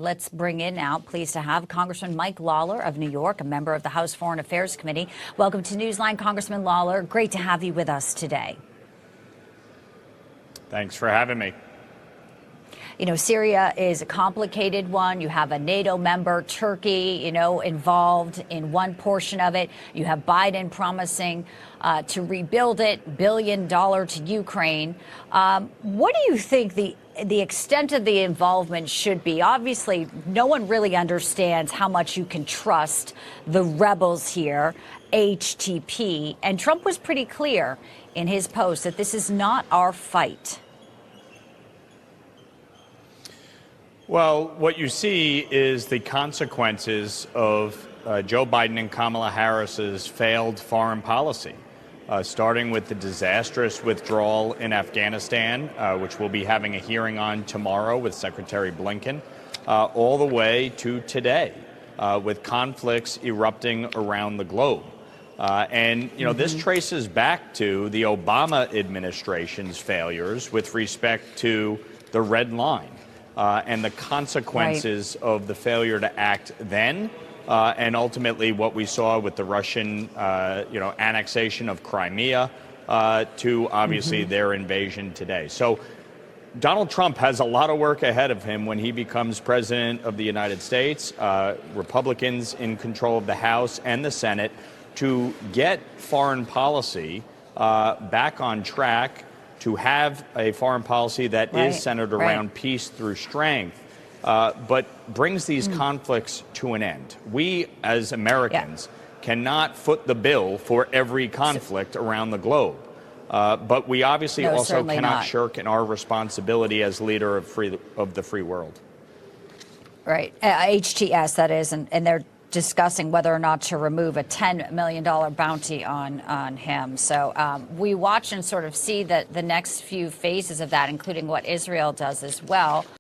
Let's bring in now, pleased to have Congressman Mike Lawler of New York, a member of the House Foreign Affairs Committee. Welcome to Newsline, Congressman Lawler. Great to have you with us today. Thanks for having me. You know, Syria is a complicated one. You have a NATO member, Turkey, involved in one portion of it. You have Biden promising to rebuild it, $1 billion to Ukraine. What do you think the extent of the involvement should be? Obviously, no one really understands how much you can trust the rebels here, HTP. And Trump was pretty clear in his post that this is not our fight. Well, what you see is the consequences of Joe Biden and Kamala Harris's failed foreign policy, starting with the disastrous withdrawal in Afghanistan, which we'll be having a hearing on tomorrow with Secretary Blinken, all the way to today, with conflicts erupting around the globe. This traces back to the Obama administration's failures with respect to the red line. And the consequences of the failure to act then, and ultimately what we saw with the Russian, annexation of Crimea, to obviously their invasion today. So Donald Trump has a lot of work ahead of him when he becomes president of the United States, Republicans in control of the House and the Senate, to get foreign policy back on track, to have a foreign policy that is centered around peace through strength, but brings these conflicts to an end. We, as Americans, cannot foot the bill for every conflict around the globe. But we obviously also cannot shirk in our responsibility as leader of the free world. Right. HTS, that is, and they're discussing whether or not to remove a $10 million bounty on him. So we watch and sort of see the next few phases of that, including what Israel does as well.